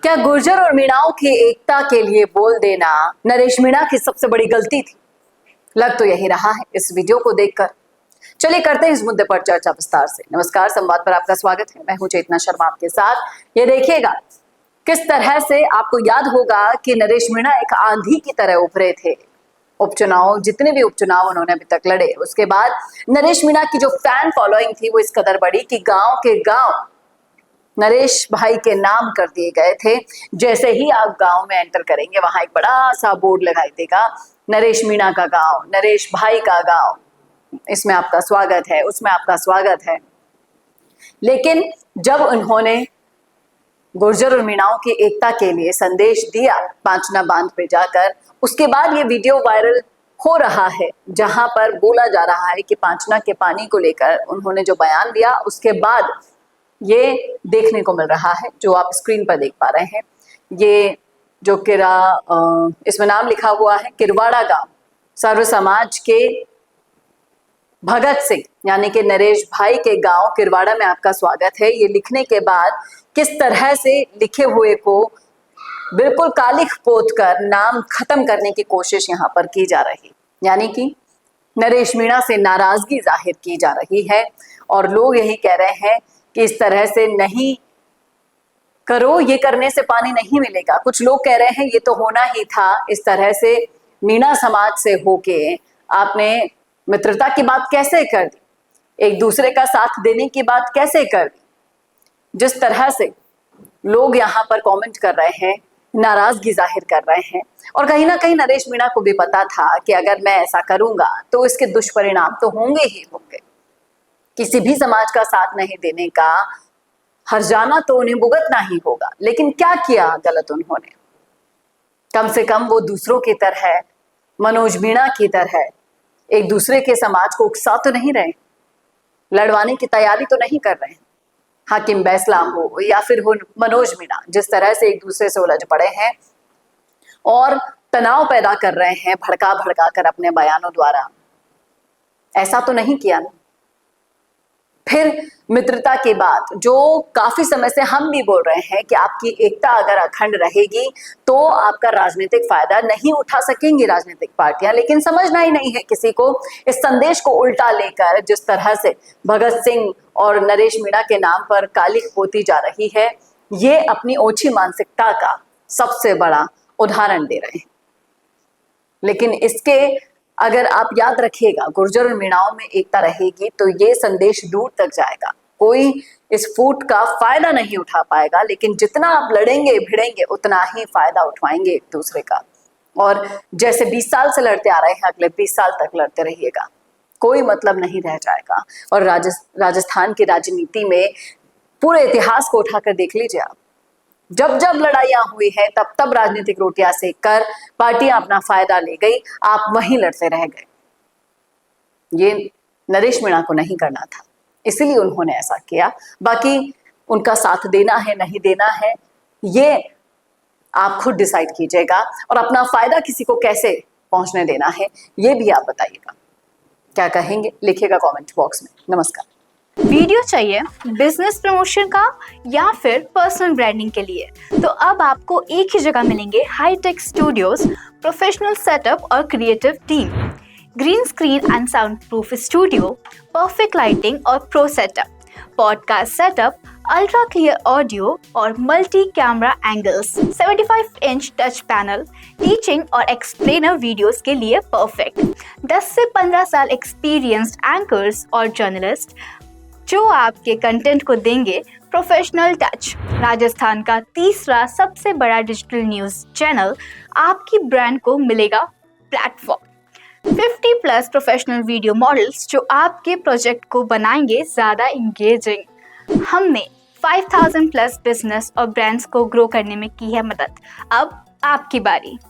क्या गुर्जर और मीणाओं की एकता के लिए बोल देना नरेश मीणा की सबसे बड़ी गलती थी? लग तो यही रहा है इस वीडियो को देखकर। चलिए करते हैं इस मुद्दे पर चर्चा विस्तार से। नमस्कार, संवाद पर आपका स्वागत है। मैं हूं चेतना शर्मा आपके साथ। ये देखिएगा किस तरह से आपको याद होगा कि नरेश मीणा एक आंधी की तरह उभरे थे। उपचुनाव, जितने भी उपचुनाव उन्होंने अभी तक लड़े, उसके बाद नरेश मीणा की जो फैन फॉलोइंग थी वो इस कदर बढ़ी कि गांव के गांव नरेश भाई के नाम कर दिए गए थे। जैसे ही आप गांव में एंटर करेंगे वहां एक बड़ा सा बोर्ड लगाई देगा, नरेश मीणा का गांव, नरेश भाई का गांव, इसमें आपका स्वागत है, उसमें आपका स्वागत है। लेकिन जब उन्होंने गुर्जर और मीणाओं की एकता के लिए संदेश दिया पांचना बांध पे जाकर, उसके बाद ये वीडियो वायरल हो रहा है जहां पर बोला जा रहा है कि पांचना के पानी को लेकर उन्होंने जो बयान दिया, उसके बाद ये देखने को मिल रहा है जो आप स्क्रीन पर देख पा रहे हैं। ये जो इसमें नाम लिखा हुआ है किरवाड़ा गांव, सर्व समाज के भगत सिंह यानी कि नरेश भाई के गांव किरवाड़ा में आपका स्वागत है। ये लिखने के बाद किस तरह से लिखे हुए को बिल्कुल कालिख पोत कर नाम खत्म करने की कोशिश यहाँ पर की जा रही, यानी कि नरेश मीणा से नाराजगी जाहिर की जा रही है। और लोग यही कह रहे हैं कि इस तरह से नहीं करो, ये करने से पानी नहीं मिलेगा। कुछ लोग कह रहे हैं ये तो होना ही था, इस तरह से मीणा समाज से होके आपने मित्रता की बात कैसे कर दी, एक दूसरे का साथ देने की बात कैसे कर दी। जिस तरह से लोग यहाँ पर कमेंट कर रहे हैं, नाराजगी जाहिर कर रहे हैं, और कहीं ना कहीं नरेश मीणा को भी पता था कि अगर मैं ऐसा करूंगा तो इसके दुष्परिणाम तो होंगे ही होंगे। किसी भी समाज का साथ नहीं देने का हर्जाना तो उन्हें भुगतना ही होगा। लेकिन क्या किया गलत उन्होंने? कम से कम वो दूसरों की तरह, मनोज मीणा की तरह एक दूसरे के समाज को उकसा तो नहीं रहे, लड़वाने की तैयारी तो नहीं कर रहे हैं। हाकिम बैसलाम हो या फिर हो मनोज मीणा, जिस तरह से एक दूसरे से उलझ पड़े हैं और तनाव पैदा कर रहे हैं भड़का भड़का कर अपने बयानों द्वारा, ऐसा तो नहीं किया ना। फिर मित्रता की बात, जो काफी समय से हम भी बोल रहे हैं कि आपकी एकता अगर अखंड रहेगी तो आपका राजनीतिक फायदा नहीं उठा सकेंगी राजनीतिक पार्टियां, लेकिन समझना ही नहीं है किसी को। इस संदेश को उल्टा लेकर जिस तरह से भगत सिंह और नरेश मीणा के नाम पर कालिख पोती जा रही है, ये अपनी ओछी मानसिकता का सबसे बड़ा उदाहरण दे रहे हैं। लेकिन इसके अगर आप याद रखिएगा, गुर्जर और मीणाओं में एकता रहेगी तो ये संदेश दूर तक जाएगा। कोई इस फूट का फायदा नहीं उठा पाएगा, लेकिन जितना आप लड़ेंगे भिड़ेंगे उतना ही फायदा उठवाएंगे एक दूसरे का। और जैसे 20 साल से लड़ते आ रहे हैं, अगले 20 साल तक लड़ते रहिएगा, कोई मतलब नहीं रह जाएगा। और राजस्थान की राजनीति में पूरे इतिहास को उठाकर देख लीजिए आप, जब जब लड़ाइयां हुई है तब तब राजनीतिक रोटियां सेक कर पार्टियां अपना फायदा ले गई, आप वहीं लड़ते रह गए। ये नरेश मीणा को नहीं करना था, इसीलिए उन्होंने ऐसा किया। बाकी उनका साथ देना है नहीं देना है ये आप खुद डिसाइड कीजिएगा, और अपना फायदा किसी को कैसे पहुंचने देना है ये भी आप बताइएगा। क्या कहेंगे लिखिएगा कमेंट बॉक्स में। नमस्कार। वीडियो चाहिए बिजनेस प्रमोशन का या फिर पर्सनल ब्रांडिंग के लिए, तो अब आपको एक ही जगह मिलेंगे हाईटेक स्टूडियोज, प्रोफेशनल सेटअप और creative team, green screen and sound proof studio, perfect lighting और pro setup, podcast setup, ultra clear audio और multi camera angles, 75 inch touch panel, teaching और एक्सप्लेनर वीडियोस के लिए परफेक्ट, 10 से 15 साल experienced anchors और journalist जो आपके कंटेंट को देंगे प्रोफेशनल टच। राजस्थान का तीसरा सबसे बड़ा डिजिटल न्यूज़ चैनल आपकी ब्रांड को मिलेगा प्लेटफॉर्म। 50+ प्रोफेशनल वीडियो मॉडल्स जो आपके प्रोजेक्ट को बनाएंगे ज़्यादा इंगेजिंग। हमने 5000+ बिजनेस और ब्रांड्स को ग्रो करने में की है मदद। अब आपकी बारी।